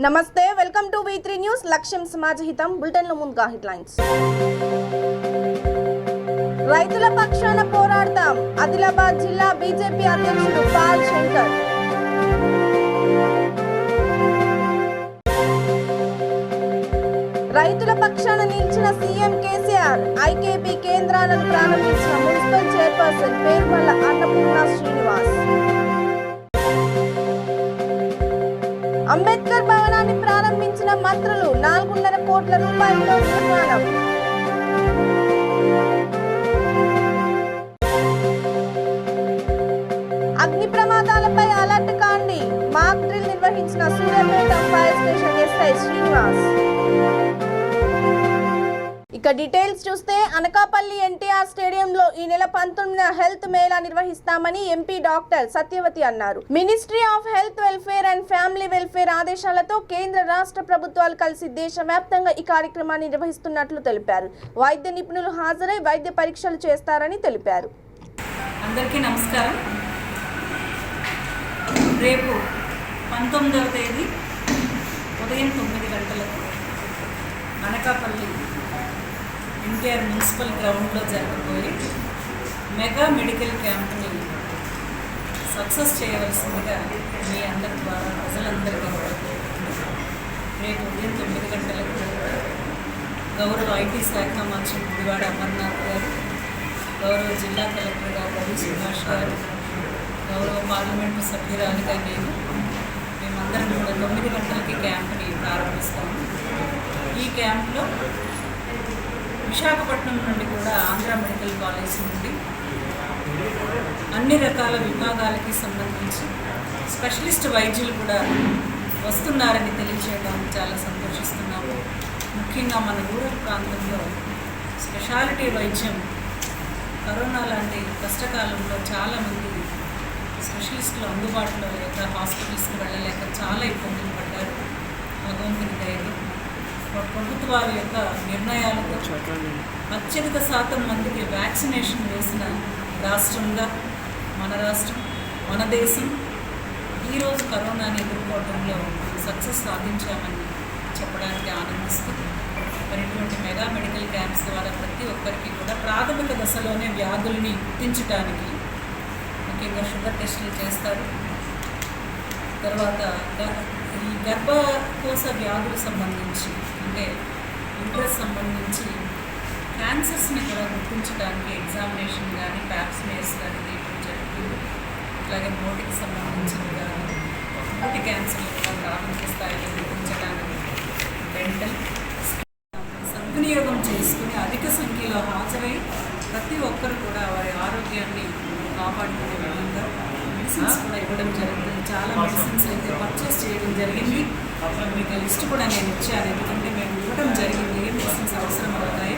నమస్తే, welcome to V3 news. లక్ష్యం సమాజహితం. బులెటిన్లో ముందుగా హెడ్లైన్స్. రైతుల పక్షాన పోరాడతాం. ఆదిలాబాద్ జిల్లా బీజేపీ అధ్యక్షుడు పాల్ శంకర్. రైతుల పక్షాన నిలిచిన సీఎం కేసీఆర్. ఐకేపీ కేంద్రాలను ప్రారంభించిన మున్సిపల్ చైర్పర్సన్ పేరుమల్ల అన్నపూర్ణ శ్రీనివాస్. అంబేద్కర్ భవనాన్ని ప్రారంభించిన మంత్రులు. 4.5 కోట్ల రూపాయలతో నిర్మాణం. అగ్ని ప్రమాదాలపై అలర్ట్ కాండి. మాక్ డ్రిల్ నిర్వహించిన Suryapet fire station SI Srinivas. ఇక డీటెయిల్స్ చూస్తే, అనకాపల్లి ఎన్టీఆర్ స్టేడియంలో ఈ నెల 19న హెల్త్ మేళా నిర్వహిస్తామని ఎంపీ డాక్టర్ సత్యవతి అన్నారు. Ministry of health welfare and family welfare ఆదేశాలతో కేంద్ర రాష్ట్ర ప్రభుత్వాలు కలిసి దేశవ్యాప్తంగా ఈ కార్యక్రమాన్ని నిర్వహిస్తున్నట్లు తెలిపారు. వైద్య నిపుణులు హాజరై వైద్య పరీక్షలు చేస్తారని తెలిపారు. అందరికీ నమస్కారం. రేపు 19వ తేదీ ఉదయం 9 గంటలకు అనకాపల్లి ఎన్టీఆర్ మున్సిపల్ గ్రౌండ్లో జరగబోయే మెగా మెడికల్ క్యాంప్ని సక్సెస్ చేయవలసిందిగా మీ అందరి ద్వారా ప్రజలందరికీ రేపు ఉదయం 9 గంటలకు గౌరవ ఐటీ శాఖ మంత్రి గుడివాడ అమర్నాథ్ గారు, గౌరవ జిల్లా కలెక్టర్ గారు రవి సుభాష్ గారు, గౌరవ పార్లమెంటు సభ్యురాలిగా నేను మేమందరం కూడా 9 గంటలకి క్యాంప్ని ప్రారంభిస్తాము. ఈ క్యాంప్లో విశాఖపట్నం నుండి కూడా ఆంధ్ర మెడికల్ కాలేజ్ నుండి అన్ని రకాల విభాగాలకి సంబంధించి స్పెషలిస్ట్ వైద్యులు కూడా వస్తున్నారని తెలియచేయడం చాలా సంతోషిస్తున్నాము. ముఖ్యంగా మన రూరల్ ప్రాంతంలో స్పెషాలిటీ వైద్యం కరోనా లాంటి కష్టకాలంలో చాలామంది స్పెషలిస్టులు అందుబాటులో లేక హాస్పిటల్స్కి వెళ్ళలేక చాలా ఇబ్బందులు పడ్డారు. భగవంతుని దయతో ప్రభుత్వాల యొక్క నిర్ణయాలతో అత్యధిక శాతం మందికి వ్యాక్సినేషన్ వేసిన రాష్ట్రంగా మన రాష్ట్రం, మన దేశం ఈరోజు కరోనాని ఎదుర్కోవడంలో సక్సెస్ సాధించామని చెప్పడానికి ఆనందిస్తూ మరి ఇటువంటి మెగా మెడికల్ క్యాంప్స్ ద్వారా ప్రతి ఒక్కరికి కూడా ప్రాథమిక దశలోనే వ్యాధుల్ని గుర్తించడానికి ముఖ్యంగా షుగర్ టెస్టులు చేస్తారు. తర్వాత ఈ గర్భకోశ వ్యాధులకు సంబంధించి అంటే యూట్రస్ సంబంధించి క్యాన్సర్స్ని కూడా గుర్తించడానికి ఎగ్జామినేషన్ కానీ ప్యాప్స్మేర్స్ కానీ తీయడం జరుగుతుంది. అలాగే నోటికి సంబంధించినవి కానీ నోటి క్యాన్సర్లు కూడా ప్రాథమిక స్థాయిలో గుర్తించడానికి డెంటల్ సద్వినియోగం చేసుకుని అధిక సంఖ్యలో హాజరై ప్రతి ఒక్కరు కూడా వారి ఆరోగ్యాన్ని కాపాడుకునే విధంగా మెడిసిన్స్ కూడా ఇవ్వడం జరుగుతుంది. చాలా మెడిసిన్స్ అయితే పర్చేస్ చేయడం జరిగింది. మీకు లిస్ట్ కూడా నేను ఇచ్చాను, ఎందుకంటే మేము ఇవ్వడం జరిగింది. ఏ మెడిసిన్స్ అవసరం అవుతాయి,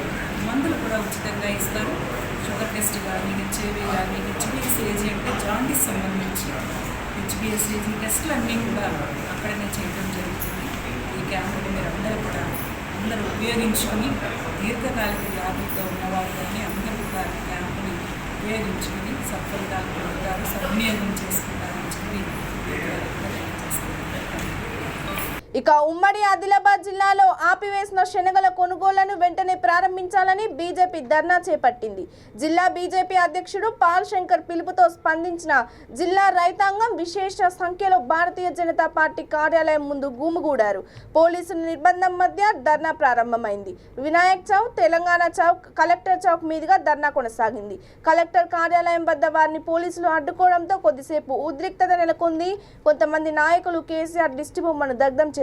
మందులు కూడా ఉచితంగా ఇస్తారు. షుగర్ టెస్ట్ కానీ, హెచ్ఐవి కానీ, హెచ్బిఎస్ఏజీ అంటే జాండీస్ సంబంధించి హెచ్బిఎస్ఏజీ టెస్టులు అన్నీ కూడా అక్కడనే చేయడం జరుగుతుంది. ఈ క్యాంపుని మీరు అందరూ ఉపయోగించుకొని దీర్ఘకాలిక వ్యాధులతో ఉన్నవారు కానీ అందరూ కూడా క్యాంపుని ఉపయోగించుకొని సత్ఫలితాలు పొందుతారు, సద్వినియోగం చేసుకుంటారని చెప్పి ఇక ఉమ్మడి ఆదిలాబాద్ జిల్లాలో ఆపివేసిన శనగల కొనుగోళ్లను వెంటనే ప్రారంభించాలని బీజేపీ ధర్నా చేపట్టింది. జిల్లా బీజేపీ అధ్యక్షుడు పాల్ శంకర్ పిలుపుతో స్పందించిన జిల్లా రైతాంగం విశేష సంఖ్యలో భారతీయ జనతా పార్టీ కార్యాలయం ముందు గుమిగూడారు. పోలీసుల నిర్బంధం మధ్య ధర్నా ప్రారంభమైంది. వినాయక్ చౌక్, తెలంగాణ చౌక్, కలెక్టర్ చౌక్ మీదుగా ధర్నా కొనసాగింది. కలెక్టర్ కార్యాలయం వద్ద వారిని పోలీసులు అడ్డుకోవడంతో కొద్దిసేపు ఉద్రిక్తత నెలకొంది. కొంతమంది నాయకులు కేసీఆర్ దిష్టిబొమ్మను దగ్ధం చేశారు.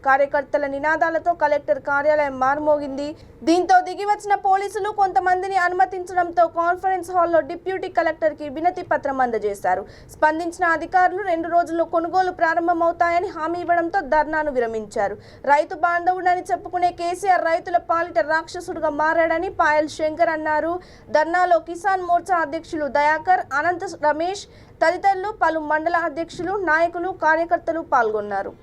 కార్యకర్తల నినాదాలతో కలెక్టర్ కార్యాలయం మారుమోగింది. దీంతో దిగివచ్చిన పోలీసులు కొంతమందిని అనుమతించడంతో కాన్ఫరెన్స్ హాల్లో డిప్యూటీ కలెక్టర్ కి వినతి పత్రం అందజేశారు. స్పందించిన అధికారులు 2 రోజుల్లో కొనుగోలు ప్రారంభమవుతాయని హామీ ఇవ్వడంతో ధర్నాను విరమించారు. రైతు బాంధవుడని చెప్పుకునే కేసీఆర్ రైతుల పాలిట రాక్షసుడుగా మారాడని పాయల్ శంకర్ అన్నారు. ధర్నాలో కిసాన్ మోర్చా అధ్యక్షులు దయాకర్, అనంత రమేష్ తదితరులు, పలు మండల అధ్యక్షులు, నాయకులు, కార్యకర్తలు పాల్గొన్నారు.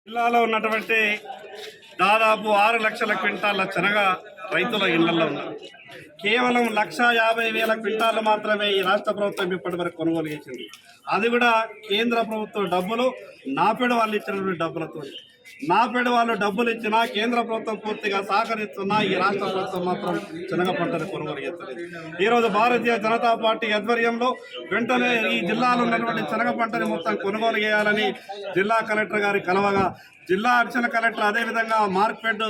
జిల్లాలో ఉన్నటువంటి దాదాపు 6 లక్షల క్వింటాల శనగ రైతుల ఇళ్లలో ఉన్నారు. కేవలం 1,50,000 క్వింటాలు మాత్రమే ఈ రాష్ట్ర ప్రభుత్వం ఇప్పటి వరకు కొనుగోలు చేసింది. అది కూడా కేంద్ర ప్రభుత్వం డబ్బులు, నాపెడు వాళ్ళు ఇచ్చినటువంటి డబ్బులతో. నాపెడు వాళ్ళు డబ్బులు ఇచ్చినా కేంద్ర ప్రభుత్వం పూర్తిగా సహకరిస్తున్నా ఈ రాష్ట్ర ప్రభుత్వం మాత్రం శనగ పంటను కొనుగోలు చేస్తలేదు. ఈరోజు భారతీయ జనతా పార్టీ ఆధ్వర్యంలో వెంటనే ఈ జిల్లాలో ఉన్నటువంటి శనగ పంటని మొత్తం కొనుగోలు చేయాలని జిల్లా కలెక్టర్ గారి కలవగా జిల్లా అడిషనల్ కలెక్టర్ అదేవిధంగా మార్కెట్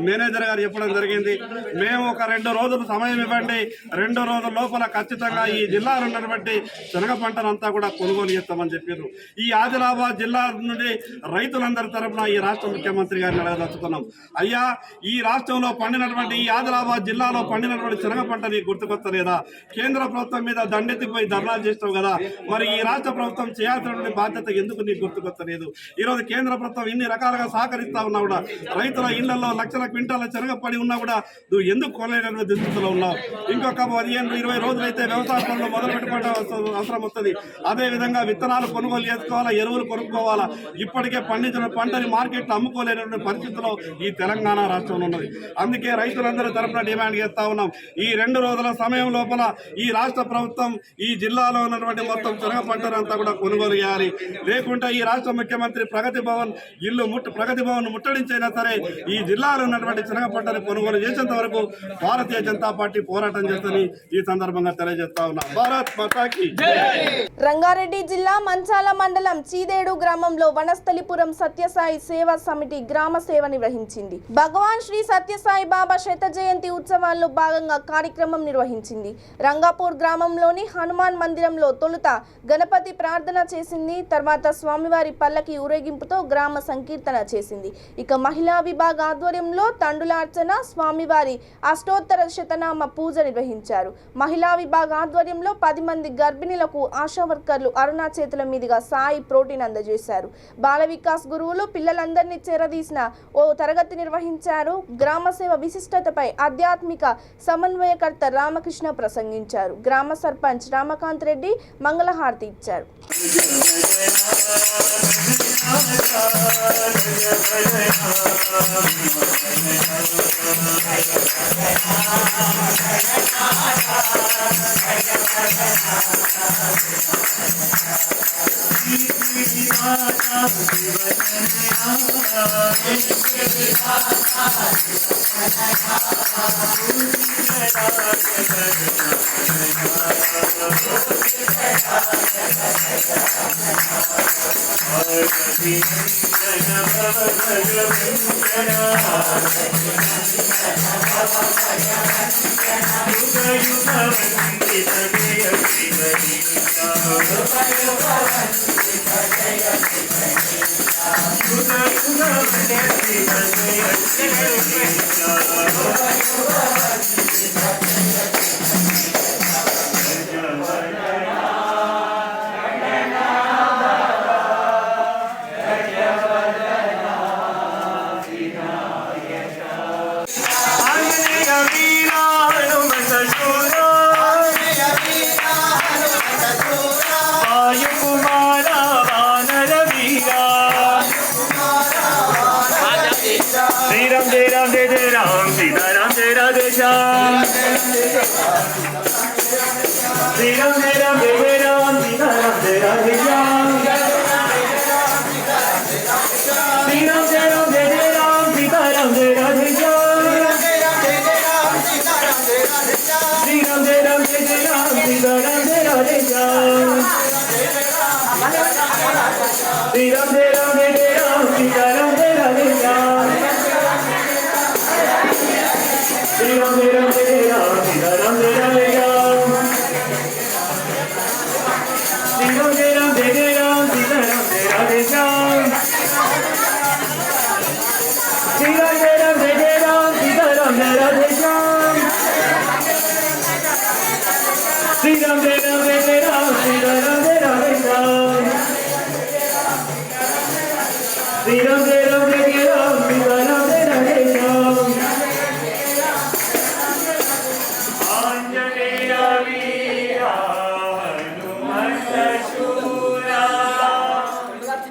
మేనేజర్ గారు చెప్పడం జరిగింది. మేము ఒక 2 రోజులు సమయం ఇవ్వండి, 2 రోజుల లోపల ఖచ్చితంగా ఈ జిల్లాలో ఉన్నటువంటి శనగ పంటనంతా కూడా కొనుగోలు చేస్తామని చెప్పారు. ఈ ఆదిలాబాద్ జిల్లా నుండి రైతులందరి తరఫున ఈ రాష్ట్ర ముఖ్యమంత్రి గారిని అడగదలుచుకున్నాం. అయ్యా, ఈ రాష్ట్రంలో పండినటువంటి ఈ ఆదిలాబాద్ జిల్లాలో పండినటువంటి శనగ పంట నీకు గుర్తుకొస్తలేదా? కేంద్ర ప్రభుత్వం మీద దండెత్తిపోయి ధర్నాలు చేస్తావు కదా, మరి ఈ రాష్ట్ర ప్రభుత్వం చేయాల్సినటువంటి బాధ్యత ఎందుకు నీకు గుర్తుకొస్తలేదు? ఈరోజు కేంద్ర ప్రభుత్వం ఇన్ని రకాలుగా సహకరిస్తా ఉన్నా కూడా రైతుల ఇళ్లలో లక్షల క్వింటాల శనగ పడి ఉన్నా కూడా నువ్వు ఎందుకు కొనలేనటువంటి దుస్థితిలో ఉన్నావు? ఇంకొక 15-20 రోజులు అయితే వ్యవసాయ పనులు మొదలు పెట్టుకోవడం అవసరం వస్తుంది. అదేవిధంగా విత్తనాలు కొనుగోలు చేసుకోవాలా, ఎరువులు కొనుక్కోవాలా. ఇప్పటికే పండించిన పంటని మార్కెట్లో అమ్ముకోలేనటువంటి పరిస్థితిలో ఈ తెలంగాణ రాష్ట్రంలో ఉన్నది. అందుకే రైతులందరి తరఫున డిమాండ్ చేస్తా ఉన్నాం, ఈ 2 రోజుల సమయం లోపల ఈ రాష్ట్ర ప్రభుత్వం ఈ జిల్లాలో ఉన్నటువంటి మొత్తం శనగ పంటనంతా కూడా కొనుగోలు చేయాలి. లేకుంటే ఈ రాష్ట్ర ముఖ్యమంత్రి ప్రగతి భవన్ ముట్టడించైనా సరే ఈ జిల్లాలో ఉన్నటువంటి శనగ పంటను కొనుగోలు చేసేంత వరకు భారతీయ జనతా పార్టీ పోరాటం చేస్తుందని ఈ సందర్భంగా తెలియజేస్తా ఉన్నాం. భారత్ మాతాకి జై. రంగారెడ్డి జిల్లా మంచాల మండలం చీదేడు గ్రామంలో వనస్థలిపురం సత్యసాయి సేవా సమితి గ్రామ సేవ నిర్వహించింది. భగవాన్ శ్రీ సత్యసాయి బాబా శత జయంతి ఉత్సవాల్లో భాగంగా కార్యక్రమం నిర్వహించింది. రంగాపూర్ గ్రామంలోని హనుమాన్ మందిరంలో తొలుత గణపతి ప్రార్థన చేసింది. తర్వాత స్వామివారి పల్లకి ఊరేగింపుతో గ్రామ సంకీర్తన చేసింది. ఇక మహిళా విభాగ ఆధ్వర్యంలో తండులార్చన, స్వామివారి అష్టోత్తర శతనామ పూజ నిర్వహించారు. మహిళా విభాగ ఆధ్వర్యంలో 10 మంది గర్భిణీలకు ఆశా వర్కర్లు అరుణా చేతుల మీదుగా సాయి ప్రోటీన్ అందజేశారు. బాల వికాస్ గురువులు పిల్లలందరినీ చేరదీసిన ఓ తరగతి నిర్వహించారు. గ్రామ సేవ విశిష్టతపై ఆధ్యాత్మిక సమన్వయకర్త రామకృష్ణ ప్రసంగించారు. గ్రామ సర్పంచ్ రామకాంత్ రెడ్డి మంగళహారతి ఇచ్చారు.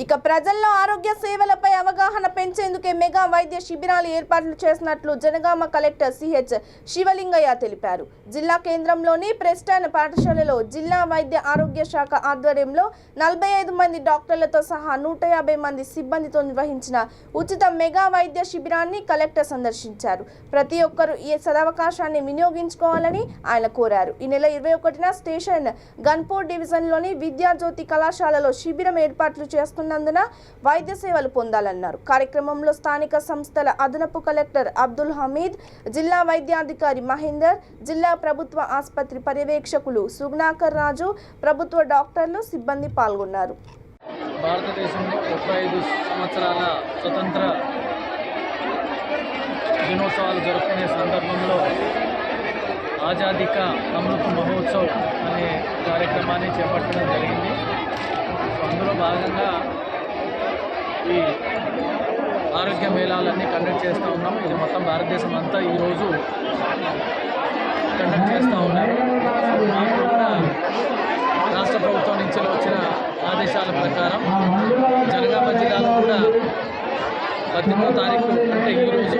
ఇక ప్రజల్లో ఆరోగ్య సేవలపై అవగాహన పెంచేందుకే మెగా వైద్య శిబిరాలు ఏర్పాట్లు చేసినట్లు జనగామ కలెక్టర్ సిహెచ్ శివలింగయ్య తెలిపారు. జిల్లా కేంద్రంలోని ప్రెస్టన్ పాఠశాలలో జిల్లా వైద్య ఆరోగ్య శాఖ ఆధ్వర్యంలో 45 మంది డాక్టర్లతో సహా 150 మంది సిబ్బందితో నిర్వహించిన ఉచిత మెగా వైద్య శిబిరాన్ని కలెక్టర్ సందర్శించారు. ప్రతి ఒక్కరూ ఈ సదవకాశాన్ని వినియోగించుకోవాలని ఆయన కోరారు. ఈ నెల 21న స్టేషన్ గన్పూర్ డివిజన్లోని విద్యాజ్యోతి కళాశాలలో శిబిరం ఏర్పాట్లు చేస్తున్నందున వైద్య సేవలు పొందాలన్నారు. కార్యక్రమంలో స్థానిక సంస్థల అదనపు కలెక్టర్ అబ్దుల్ హమీద్, జిల్లా వైద్యాధికారి మహేందర్, జిల్లా ప్రభుత్వ ఆసుపత్రి పర్యవేక్షకులు సుగ్నాకర్ రాజు, ప్రభుత్వ డాక్టర్లు, సిబ్బంది పాల్గొన్నారు. భారతదేశంలో 35 సంవత్సరాల స్వతంత్ర దినోత్సవాలు జరుపుకునే సందర్భంలో ఆజాదీ కా అమృత్ మహోత్సవ్ అనే కార్యక్రమాన్ని చేపట్టడం జరిగింది. అందులో భాగంగా ఈ ఆరోగ్య మేళాలన్నీ కండక్ట్ చేస్తూ ఉన్నాము. ఇది మొత్తం భారతదేశం అంతా ఈరోజు కండక్ట్ చేస్తూ ఉన్నారు. మాకు కూడా రాష్ట్ర ప్రభుత్వం నుంచి వచ్చిన ఆదేశాల ప్రకారం జనగామ జిల్లాలో కూడా 18వ తారీఖు అంటే ఈరోజు,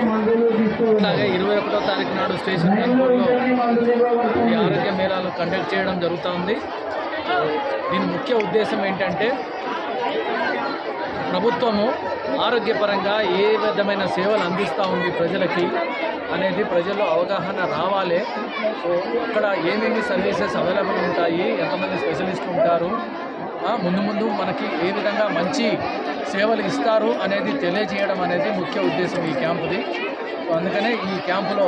అలాగే 21వ తారీఖు నాడు స్టేషన్ గన్పూర్లో ఈ ఆరోగ్య మేళాలు కండక్ట్ చేయడం జరుగుతుంది. దీని ముఖ్య ఉద్దేశం ఏంటంటే ప్రభుత్వము ఆరోగ్యపరంగా ఏ విధమైన సేవలు అందిస్తూ ఉంది ప్రజలకి అనేది ప్రజల్లో అవగాహన రావాలి. సో అక్కడ ఏమేమి సర్వీసెస్ అవైలబుల్ ఉంటాయి, ఎంతమంది స్పెషలిస్టులు ఉంటారు, ముందు మనకి ఏ విధంగా మంచి సేవలు ఇస్తారు అనేది తెలియజేయడం అనేది ముఖ్య ఉద్దేశం ఈ క్యాంపుది. సో అందుకనే ఈ క్యాంపులో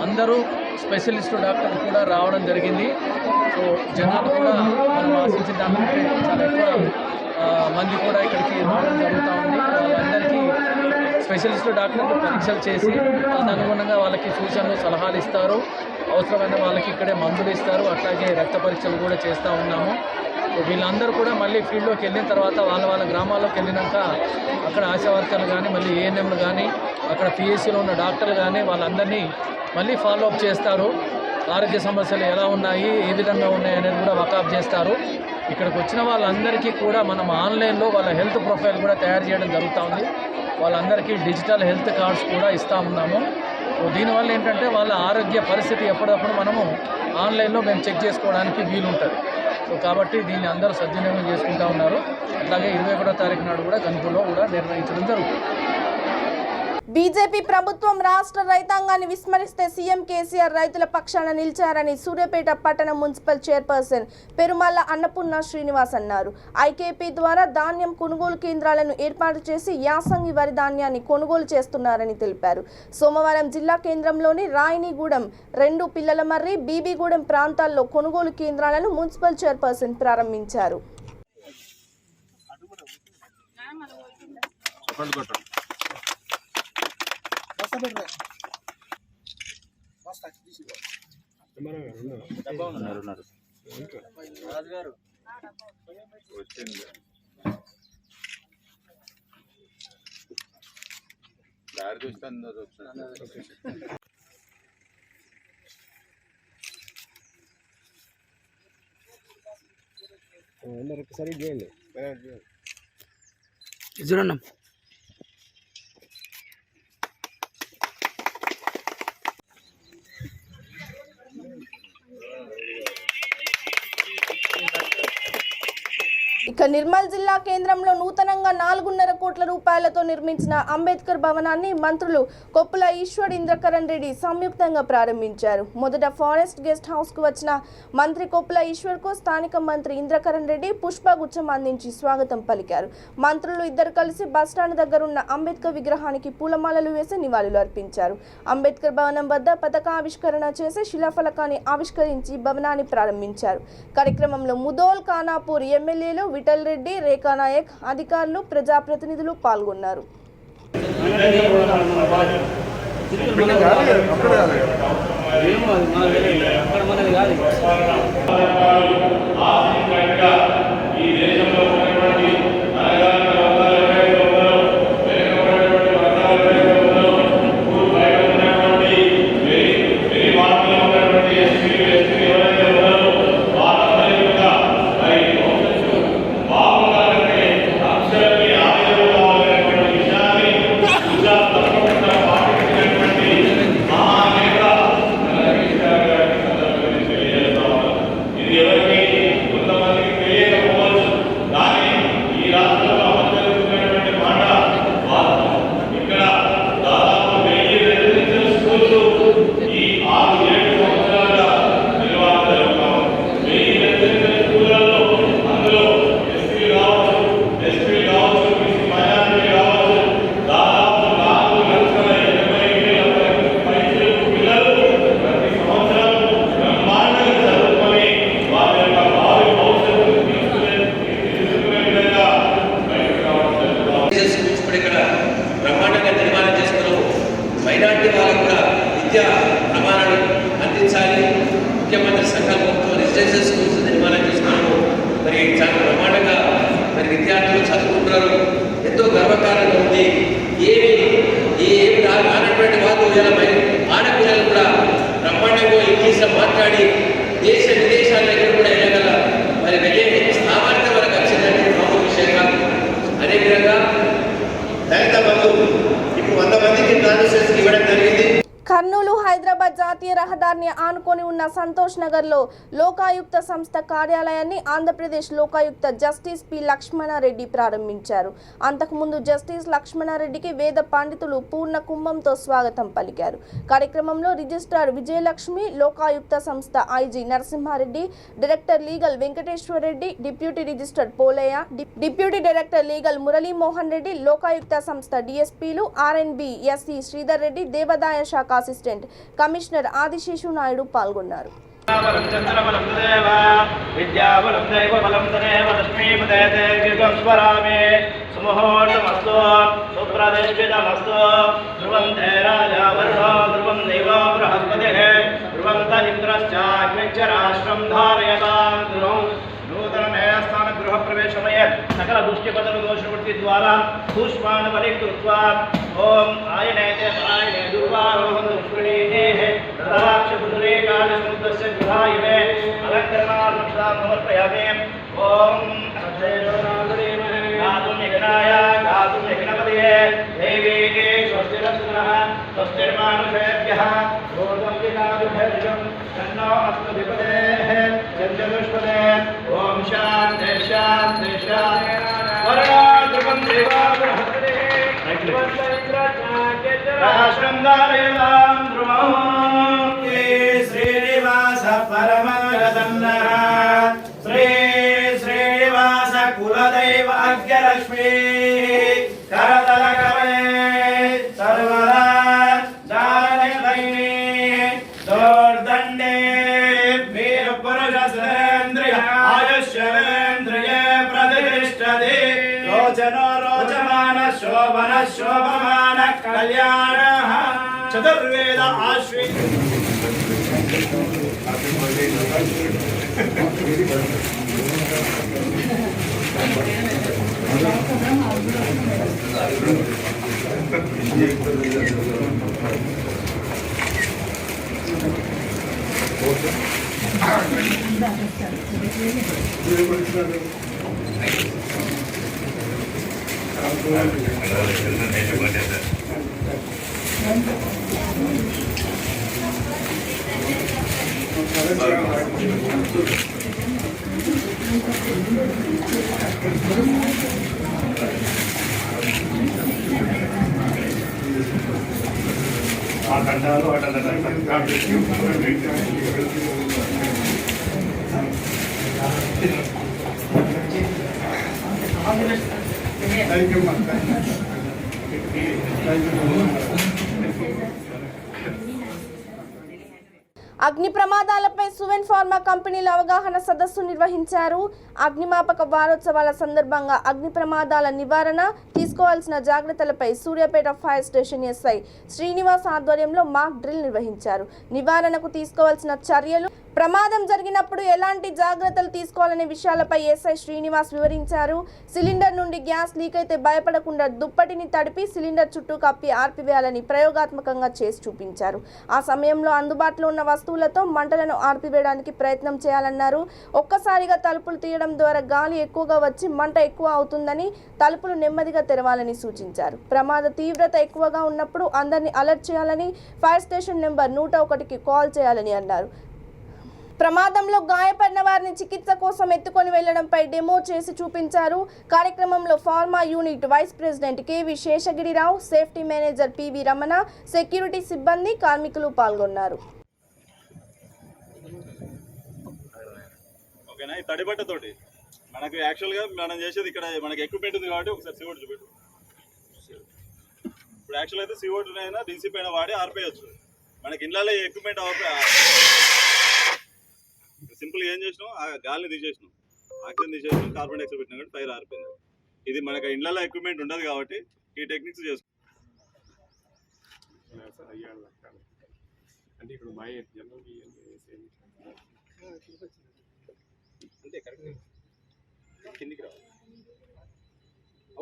అందరూ స్పెషలిస్టు డాక్టర్లు కూడా రావడం జరిగింది. సో జనాలు కూడా మనం ఆశించిన దానికంటే చాలా ఎక్కువ మంది కూడా ఇక్కడికి రావడం జరుగుతూ ఉంది. వాళ్ళందరికీ స్పెషలిస్టు డాక్టర్లు పరీక్షలు చేసి తదనుగుణంగా వాళ్ళకి సూచనలు, సలహాలు ఇస్తారు. అవసరమైన వాళ్ళకి ఇక్కడే మందులు ఇస్తారు. అట్లాగే రక్త పరీక్షలు కూడా చేస్తూ ఉన్నాము. వీళ్ళందరూ కూడా మళ్ళీ ఫీల్డ్లోకి వెళ్ళిన తర్వాత వాళ్ళ గ్రామాల్లోకి వెళ్ళినాక అక్కడ ఆశా వర్కర్లు కానీ, మళ్ళీ ఏఎన్ఎంలు కానీ, అక్కడ పిఎస్సీలో ఉన్న డాక్టర్లు కానీ వాళ్ళందరినీ మళ్ళీ ఫాలోఅప్ చేస్తారు. ఆరోగ్య సమస్యలు ఎలా ఉన్నాయి, ఏ విధంగా ఉన్నాయి అనేది కూడా వర్కఅప్ చేస్తారు. ఇక్కడికి వచ్చిన వాళ్ళందరికీ కూడా మనం ఆన్లైన్లో వాళ్ళ హెల్త్ ప్రొఫైల్ కూడా తయారు చేయడం జరుగుతూ ఉంది. వాళ్ళందరికీ డిజిటల్ హెల్త్ కార్డ్స్ కూడా ఇస్తూ ఉన్నాము. సో దీనివల్ల ఏంటంటే వాళ్ళ ఆరోగ్య పరిస్థితి ఎప్పటికప్పుడు మనము ఆన్లైన్లో మేము చెక్ చేసుకోవడానికి వీలుంటుంది. సో కాబట్టి దీన్ని అందరూ సద్వినియోగం చేసుకుంటూ ఉన్నారు. అలాగే 21వ తారీఖు నాడు కూడా గన్పూర్లో కూడా నిర్వహించడం జరుగుతుంది. బీజేపీ ప్రభుత్వం రాష్ట్ర రైతాంగాన్ని విస్మరిస్తే సీఎం కేసీఆర్ రైతుల పక్షాన నిలిచారని సూర్యాపేట పట్టణ మున్సిపల్ చైర్పర్సన్ పెరుమల్ల అన్నపూర్ణ శ్రీనివాస్ అన్నారు. ఐకేపీ ద్వారా ధాన్యం కొనుగోలు కేంద్రాలను ఏర్పాటు చేసి యాసంగి వరి ధాన్యాన్ని కొనుగోలు చేస్తున్నారని తెలిపారు. సోమవారం జిల్లా కేంద్రంలోని రాయినిగూడెం, 2 పిల్లలమర్రి, బీబీగూడెం ప్రాంతాల్లో కొనుగోలు కేంద్రాలను మున్సిపల్ చైర్పర్సన్ ప్రారంభించారు. చూడండి ఇక నిర్మల్ జిల్లా కేంద్రంలో నూతనంగా 4.5 కోట్ల రూపాయలతో నిర్మించిన అంబేద్కర్ భవనాన్ని మంత్రులు కొప్పుల ఈశ్వర్, ఇంద్రకరణ్ రెడ్డి సంయుక్తంగా ప్రారంభించారు. మొదట ఫారెస్ట్ గెస్ట్ హౌస్ కు వచ్చిన మంత్రి కొప్పుల ఈశ్వర్ కు స్థానిక మంత్రి ఇంద్రకరణ్ రెడ్డి పుష్పగుచ్చం అందించి స్వాగతం పలికారు. మంత్రులు ఇద్దరు కలిసి బస్టాండ్ దగ్గర ఉన్న అంబేద్కర్ విగ్రహానికి పూలమాలలు వేసి నివాళులు అర్పించారు. అంబేద్కర్ భవనం వద్ద పతాకావిష్కరణ చేసి శిలాఫలకాన్ని ఆవిష్కరించి భవనాన్ని ప్రారంభించారు. కార్యక్రమంలో ముదోల్ ఖానాపూర్ ఎమ్మెల్యేలు విఠల్ రెడ్డి, రేఖా నాయక్, అధికారులు, ప్రజాప్రతినిధులు పాల్గొన్నారు. Aksharni ఇప్పుడు ఇక్కడ బ్రహ్మాండంగా నిర్మాణం చేసుకున్నాము. మైనార్టీ వాళ్ళకు కూడా విద్యా ప్రమాణాలు అందించాలి. ముఖ్యమంత్రి సంకల్పంతో రెసిడెన్షియల్ స్కూల్స్ నిర్మాణం చేసుకున్నాము. మరి చాలా బ్రహ్మాండంగా మరి విద్యార్థులు చదువుకుంటున్నారు. ఎంతో గర్వకారంగా ఉంది. ఏమి రానటువంటి వాళ్ళు ఆడపిల్లలు కూడా బ్రహ్మాండంగా ఇంగ్లీష్లో మాట్లాడి దేశ విదేశాల దగ్గర కూడా వెళ్ళగల మరి వెళ్ళే సామర్థ్యం మనకు వచ్చిందంటే మామూలు విషయం కాదు. అదేవిధంగా దళిత బంధు ఇప్పుడు 100 మందికి ట్రాన్స్ఫర్స్ ఇవ్వడం జరిగింది. కర్నూలు హైదరాబాద్ జాతీయ రహదారిని ఆనుకొని ఉన్న సంతోష్ నగర్లో లోకాయుక్త సంస్థ కార్యాలయాన్ని ఆంధ్రప్రదేశ్ లోకాయుక్త జస్టిస్ పి లక్ష్మణారెడ్డి ప్రారంభించారు. అంతకుముందు జస్టిస్ లక్ష్మణారెడ్డికి వేద పండితులు పూర్ణ కుంభంతో స్వాగతం పలికారు. కార్యక్రమంలో రిజిస్ట్రార్ విజయలక్ష్మి, లోకాయుక్త సంస్థ IG Narasimha Reddy, director legal Venkateswar Reddy, deputy registrar Polaiah, deputy director legal Murali Mohan Reddy, Lokayukta సంస్థ డిఎస్పీలు ఆర్ఎన్బి ఎస్సీ శ్రీధర్ రెడ్డి, దేవాదాయ శాఖ అసిస్టెంట్ కమిషనర్ ఆదిశేషు నాయుడు పాల్గొన్నారు. నూతన గృహ ప్రవేశమయ సకల దుష్టిపదలు దోషవృత్తి ద్వారా పుష్పాన బలికృత్వా ఓం ఆయనైతే ఆయనే దుర్వారోహం దుష్కృణీతే తదాక్షపుత్రే కాళసముద్రస్య గృహాయిమే అలంకరణార్థం సమర్పయామి. ఓం గాతుం యజ్ఞాయ గాతుం యజ్ఞపదే దేవీకే స్వస్తిరస్నః స్వస్తిర్మానుషేభ్యః రోదం వినాదుభేషం తన్నో అస్తు విపదేః చంద్రదుష్పదే. ఓం శాంతి శాంతి శాంతి. వరణాద్రువం దేవా బృహస్పతే రాష్ట్రం దారయతాం ధ్రువం. శ్రీనివాస పరమగతన్నః శ్రీ శ్రీనివాస కులదైవాగ్యలక్ష్మీ కరతలకవే సర్వదా జానకైని దోర్దండే వీరపురుషేంద్రియ ఆయుష్యేంద్రియ ప్రతిష్టతి రోచనో రోచమాన శోభన శోభమాన కళ్యాణ చతుర్వేద ఆశ్వి. అగ్ని ప్రమాదాలపై సువెన్ ఫార్మా కంపెనీల అవగాహన సదస్సు నిర్వహించారు. అగ్నిమాపక వారోత్సవాల సందర్భంగా అగ్ని ప్రమాదాల నివారణ, తీసుకోవాల్సిన జాగ్రత్తలపై Suryapet fire station SI Srinivas ఆధ్వర్యంలో మాక్ డ్రిల్ నిర్వహించారు. నివారణకు తీసుకోవాల్సిన చర్యలు, ప్రమాదం జరిగినప్పుడు ఎలాంటి జాగ్రత్తలు తీసుకోవాలనే విషయాలపై ఎస్ఐ శ్రీనివాస్ వివరించారు. సిలిండర్ నుండి గ్యాస్ లీక్ అయితే భయపడకుండా దుప్పటిని తడిపి సిలిండర్ చుట్టూ కప్పి ఆర్పివేయాలని ప్రయోగాత్మకంగా చేసి చూపించారు. ఆ సమయంలో అందుబాటులో ఉన్న వస్తువులతో మంటలను ఆర్పివేయడానికి ప్రయత్నం చేయాలన్నారు. ఒక్కసారిగా తలుపులు తీయడం ద్వారా గాలి ఎక్కువగా వచ్చి మంట ఎక్కువ అవుతుందని, తలుపులు నెమ్మదిగా తెరవాలని సూచించారు. ప్రమాద తీవ్రత ఎక్కువగా ఉన్నప్పుడు అందరినీ అలర్ట్ చేయాలని, ఫైర్ స్టేషన్ నెంబర్ 101కి కాల్ చేయాలని అన్నారు. ప్రమాదంలో గాయపడిన వారిని చికిత్స కోసం ఎత్తుకొని వెళ్లడంపై డెమో చేసి చూపించారు. కార్యక్రమంలో pharma unit vice president KV Seshagiri Rao, safety manager PV Ramana, security సిబ్బంది, కార్మికులు పాల్గొన్నారు. ఓకేనా, ఈ తడిబట్టతోటి మనకు యాక్చువల్గా మనం చేసేది ఇక్కడ మనకి ఎక్విప్మెంట్ ఉంది కాబట్టి ఒకసారి సివోడ్ చూపెట్టు. ఇప్పుడు యాక్చువల్ అయితే సివోడ్ అయినా డీసీ పైన వాడి ఆర్పేయచ్చు. మనకి ఇళ్ళలో ఎక్విప్మెంట్ సింపుల్ ఏం చేసినాం, ఆ గాలిని తీసేసినాం, ఆక్సిజన్ తీసేసినాం, కార్బన్ డైఆక్సైడ్ పెట్టినా కానీ ఫైర్ ఆరిపోయింది. ఇది మనకి ఇళ్ళలో ఎక్విప్మెంట్ ఉండదు కాబట్టి ఈ టెక్నిక్స్ చేసుకో. అంటే ఇక్కడ మా జనరల్ అంటే కరెక్ట్ కిందికి రావాలి.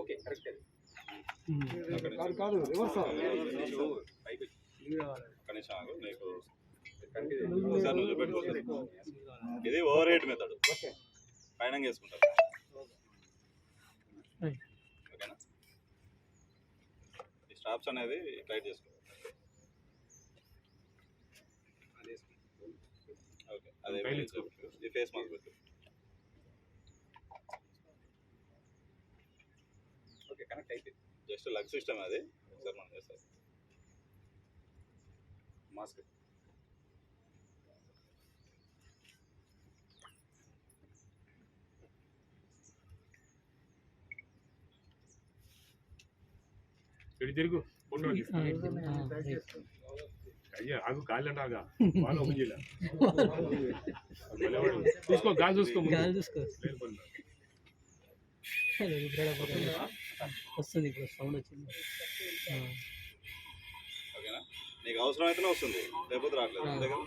Okay correct. కాదు రివర్స్ పైకి కనీసం ఆగు, నీకు ఒకసారి నువ్వు చూపెట్టుకోవాలి. ఇది ఓవర్ హెడ్ మెథడ్, పైన వేసుకుంటారు. ఓకేనా? ఈ స్టాప్స్ అనేది టైట్ చేసుకోవాలి. ఓకే, అదే ఈ ఫేస్ మాస్క్ పెట్టు. ఓకే కనెక్ట్ అయిపోయింది. జస్ట్ లగ్ సిస్టమ్ అది ఒకసారి మనం చేస్తాం. మాస్క్ తిరుగు అయ్యా ఆగు కాళ్ళంటే ఆగా వాళ్ళు ఓపెన్ చేయలే చూసుకో గాలి చూసుకో వస్తుంది ఇప్పుడు సౌండ్ వచ్చింది. ఓకేనా? నీకు అవసరం అయితేనే వస్తుంది, లేకపోతే రావట్లేదు. అంతే కదా?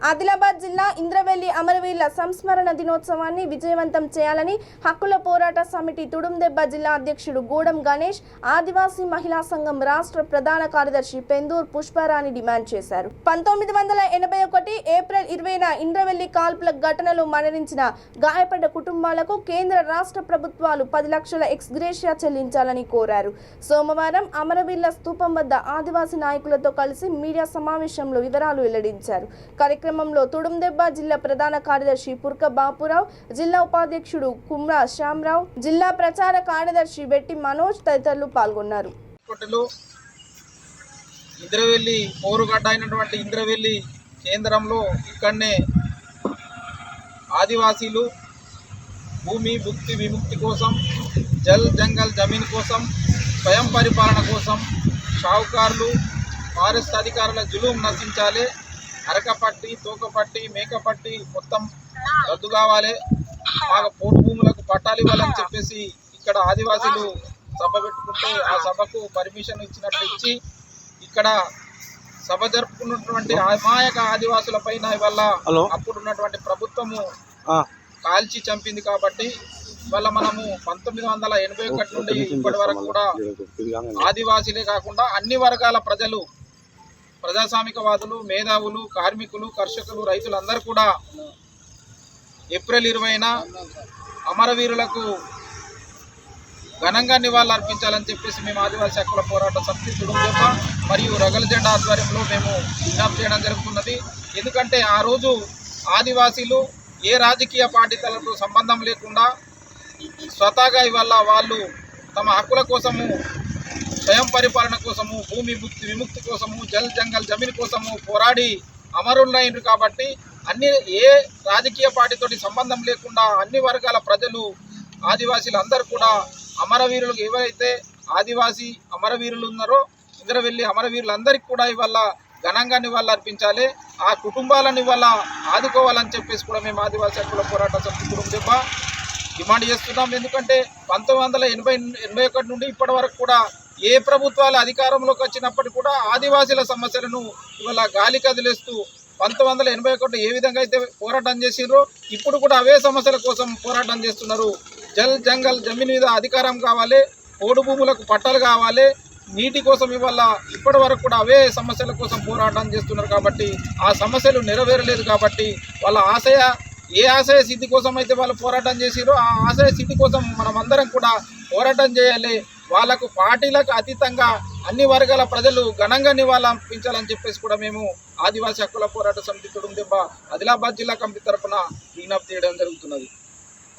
ఆదిలాబాద్ జిల్లా ఇంద్రవెల్లి అమరవీరుల సంస్మరణ దినోత్సవాన్ని విజయవంతం చేయాలని హక్కుల పోరాట సమితి తుడుందెబ్బ జిల్లా అధ్యక్షుడు గూడెం గణేష్, ఆదివాసీ మహిళా సంఘం రాష్ట్ర ప్రధాన కార్యదర్శి పెందూర్ పుష్పరాణి డిమాండ్ చేశారు. 1981 ఏప్రిల్ 20న ఇంద్రవెల్లి కాల్పుల ఘటనలో మరణించిన గాయపడ్డ కుటుంబాలకు కేంద్ర రాష్ట్ర ప్రభుత్వాలు 10 లక్షల ఎక్స్గ్రేషియా చెల్లించాలని కోరారు. సోమవారం అమరవీరుల స్తూపం వద్ద ఆదివాసీ నాయకులతో కలిసి మీడియా సమావేశంలో వివరాలు వెల్లడించారు. కార్యక్రమంలో తుడుందెబ్బ జిల్లా ప్రధాన కార్యదర్శి పుర్క బాపురావు, జిల్లా ఉపాధ్యక్షుడు కుమ్రా శ్యామరావు, జిల్లా ప్రచార కార్యదర్శి బెట్టి మనోజ్ తదితరులు పాల్గొన్నారు. ఇంద్రవెల్లి పోరుగడ్డ అయినటువంటి ఇంద్రవెల్లి కేంద్రంలో ఇక్కడనే ఆదివాసీలు భూమి భుక్తి విముక్తి కోసం, జల్ జంగల్ జమీన్ కోసం, స్వయం పరిపాలన కోసం షావుకారులు ఫారెస్ట్ అధికారుల జులుం నశించాలి, అరకపట్టి తోకపట్టి మేకపట్టి మొత్తం రద్దు కావాలి, మాకు పోటు భూములకు పట్టాలు ఇవ్వాలని చెప్పేసి ఇక్కడ ఆదివాసీలు సభ పెట్టుకుంటే ఆ సభకు పర్మిషన్ ఇచ్చినట్టు ఇచ్చి ఇక్కడ సభ జరుపుకున్నటువంటి అమాయక ఆదివాసుల పైన ఇవాళ అప్పుడున్నటువంటి ప్రభుత్వము కాల్చి చంపింది. కాబట్టి ఇవాళ మనము 1981 నుండి ఇప్పటి వరకు కూడా ఆదివాసీలే కాకుండా అన్ని వర్గాల ప్రజలు, ప్రజాస్వామికవాదులు, మేధావులు, కార్మికులు, కర్షకులు, రైతులందరూ కూడా ఏప్రిల్ 20న అమరవీరులకు ఘనంగా నివాళులు అర్పించాలని చెప్పేసి మేము ఆదివాసీ హక్కుల పోరాట సమితి తుడుందెబ్బ మరియు రగల జెండా ఆధ్వర్యంలో మేము విజ్ఞప్తి చేయడం జరుగుతున్నది. ఎందుకంటే ఆ రోజు ఆదివాసీలు ఏ రాజకీయ పార్టీలతో సంబంధం లేకుండా స్వతహాగా ఇవాళ వాళ్ళు తమ హక్కుల కోసము, స్వయం పరిపాలన కోసము, భూమి విముక్తి కోసము, జల్ జంగల్ జమీన్ కోసము పోరాడి అమరులైనరు. కాబట్టి ఏ రాజకీయ పార్టీతోటి సంబంధం లేకుండా అన్ని వర్గాల ప్రజలు, ఆదివాసీలు అందరూ కూడా అమరవీరులకు ఎవరైతే ఆదివాసీ అమరవీరులు ఉన్నారో ఇంద్రవెల్లి అమరవీరులందరికీ కూడా ఇవాళ ఘనంగా నివాళులు అర్పించాలి, ఆ కుటుంబాలను ఇవాళ ఆదుకోవాలని చెప్పేసి కూడా మేము ఆదివాసీ హక్కుల పోరాట సమితి తుడుందెబ్బ డిమాండ్ చేస్తున్నాం. ఎందుకంటే 1981 నుండి ఇప్పటి వరకు కూడా ఏ ప్రభుత్వాలు అధికారంలోకి వచ్చినప్పటికీ కూడా ఆదివాసీల సమస్యలను ఇవాళ గాలి కదిలేస్తూ 1981 ఏ విధంగా అయితే పోరాటం చేసిర్రో ఇప్పుడు కూడా అవే సమస్యల కోసం పోరాటం చేస్తున్నారు. జల్ జంగల్ జమీన్ మీద అధికారం కావాలి, పోడు భూములకు పట్టాలు కావాలి, నీటి కోసం ఇవాళ ఇప్పటి వరకు కూడా అవే సమస్యల కోసం పోరాటం చేస్తున్నారు. కాబట్టి ఆ సమస్యలు నెరవేరలేదు. కాబట్టి వాళ్ళ ఏ ఆశయ సిద్ధి కోసం అయితే వాళ్ళు పోరాటం చేసిరో ఆ ఆశయ సిద్ధి కోసం మనం అందరం కూడా పోరాటం చేయాలి. వాళ్ళకు పార్టీలకు అతీతంగా అన్ని వర్గాల ప్రజలు ఘనంగా నివాళులు అర్పించాలని చెప్పేసి కూడా మేము ఆదివాసీ హక్కుల పోరాట సమితి తుడుందెబ్బ ఆదిలాబాద్ జిల్లా కమిటీ తరఫున విజ్ఞప్తి చేయడం జరుగుతున్నది.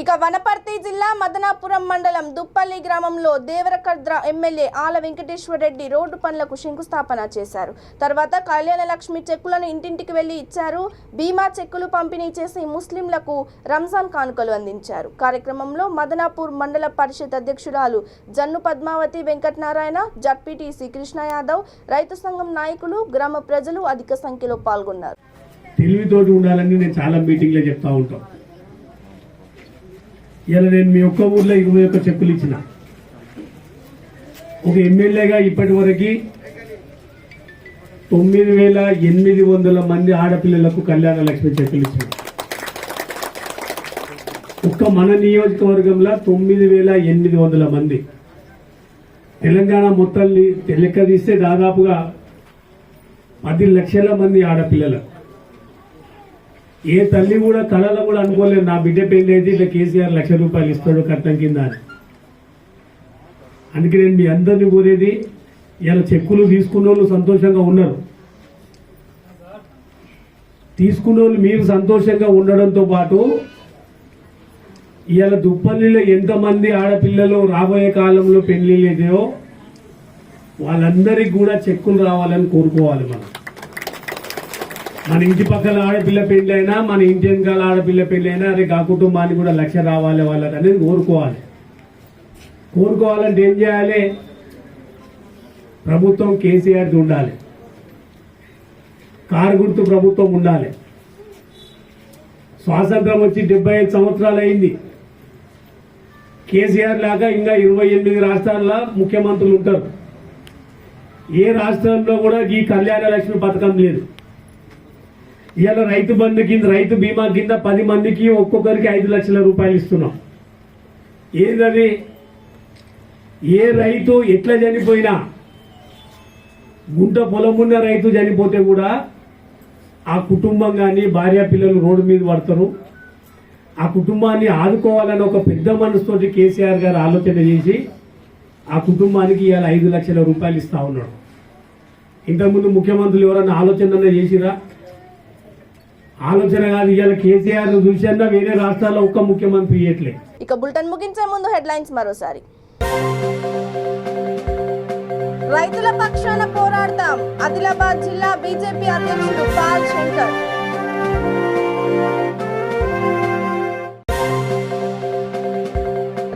ఇక వనపర్తి జిల్లా మదనాపురం మండలం దుప్పల్లి గ్రామంలో దేవరకద్ర ఎమ్మెల్యే ఆల వెంకటేశ్వర రెడ్డి రోడ్డు పనులకు శంకుస్థాపన చేశారు. తర్వాత కళ్యాణ లక్ష్మి చెక్కులను ఇంటింటికి వెళ్లి ఇచ్చారు. బీమా చెక్కులు పంపిణీ చేసి ముస్లింలకు రంజాన్ కానుకలు అందించారు. కార్యక్రమంలో మదనాపూర్ మండల పరిషత్ అధ్యక్షురాలు జన్ను పద్మావతి వెంకటనారాయణ, జడ్పీటీసీ కృష్ణ యాదవ్, రైతు సంఘం నాయకులు, గ్రామ ప్రజలు అధిక సంఖ్యలో పాల్గొన్నారు. తెలివితోటి ఉండాలని నేను చాలా మీటింగ్లో చెప్తా ఉంటాను. ఇలా నేను మీ ఒక్క ఊర్లో 21 చెక్కులు ఇచ్చిన. ఒక ఎమ్మెల్యేగా ఇప్పటి వరకు 9,800 మంది ఆడపిల్లలకు కళ్యాణ లక్ష్మి చెక్కులు ఇచ్చాను. ఒక్క మన నియోజకవర్గంలో 9,800 మంది. తెలంగాణ మొత్తం లెక్క తీస్తే దాదాపుగా 10 లక్షల మంది ఆడపిల్లలు. ఏ తల్లి కూడా కళలో కూడా అనుకోలేదు నా బిడ్డ పెళ్లి అయితే ఇట్లా కేసీఆర్ ₹1,00,000 ఇస్తాడు కట్నం కింద అని. అందుకే నేను మీ అందరినీ కోరేది, ఇలా చెక్కులు తీసుకున్న వాళ్ళు సంతోషంగా ఉన్నారు. తీసుకున్న వాళ్ళు మీరు సంతోషంగా ఉండడంతో పాటు ఇవాళ దుప్పల్లిలో ఎంతమంది ఆడపిల్లలు రాబోయే కాలంలో పెళ్లి లేదో వాళ్ళందరికీ కూడా చెక్కులు రావాలని కోరుకోవాలి. మన ఇంటి పక్కల ఆడపిల్ల పెళ్లి అయినా, మన ఇంటి వెనకాల ఆడపిల్ల పెళ్లి అయినా, అరే ఆ కుటుంబానికి కూడా 1,00,000 రావాలి వాళ్ళకి అనేది కోరుకోవాలి. కోరుకోవాలంటే ఏం చేయాలి? ప్రభుత్వం కేసీఆర్ది ఉండాలి, కారు గుర్తు ప్రభుత్వం ఉండాలి. స్వాతంత్రం వచ్చి 75 సంవత్సరాలు అయింది. కేసీఆర్ లాగా ఇంకా 28 రాష్ట్రాల్లో ముఖ్యమంత్రులు ఉంటారు. ఏ రాష్ట్రంలో కూడా ఈ కళ్యాణ లక్ష్మి పథకం లేదు. ఇవాళ రైతు బంధు కింద, రైతు బీమా కింద 10 మందికి ఒక్కొక్కరికి ₹5 లక్షల ఇస్తున్నాం. ఏంటది? ఏ రైతు ఎట్లా చనిపోయినా, గుంట పొలం ఉన్న రైతు చనిపోతే కూడా ఆ కుటుంబం కానీ భార్య పిల్లలు రోడ్డు మీద పడతారు. ఆ కుటుంబాన్ని ఆదుకోవాలని ఒక పెద్ద మనసుతోటి కేసీఆర్ గారు ఆలోచన చేసి ఆ కుటుంబానికి ఇవాళ ₹5 లక్షల ఇస్తా ఉన్నాడు. ఇంతకుముందు ముఖ్యమంత్రులు ఎవరన్నా ఆలోచన చేసిరా? ఆలోచన కాదు. ఇవాళ కేసీఆర్ చూసినా వేరే రాష్ట్రాల్లో ఒక్క ముఖ్యమంత్రి ఇయ్యట్లే. ఇక బులెటిన్ ముగించే ముందు హెడ్లైన్స్ మరోసారి. రైతుల పక్షాన పోరాడతాం, ఆదిలాబాద్ జిల్లా బీజేపీ అధ్యక్షుడు పాల్ శంకర్.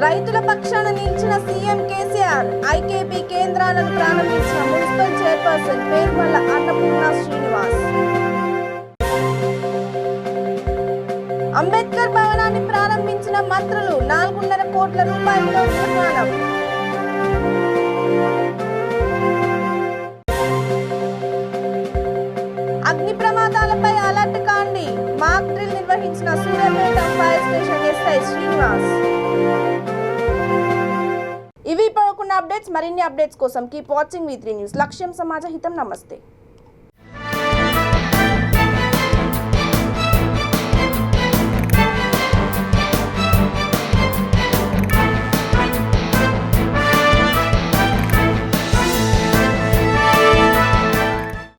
రైతుల పక్షాన నిలిచిన సీఎం కేసీఆర్, ఐకేపీ కేంద్రాలను ప్రారంభించిన మున్సిపల్ చైర్పర్సన్ పేర్మల్ల అన్నపూర్ణ శ్రీనివాస్. అంబేద్కర్ భవనాన్ని ప్రారంభించిన మంత్రులు, 4.5 కోట్ల రూపాయలతో నిర్మాణం. అగ్ని ప్రమాదాలపై అలర్ట్ కాండి, మాక్ డ్రిల్ నిర్వహించిన Suryapet fire station SI Srinivas. ఇవి ఇప్పుడు అప్డేట్స్. మరిన్ని అప్డేట్స్ కోసం కీప్ వాచింగ్ V3 న్యూస్. లక్ష్యం సమాజ హితం. నమస్తే.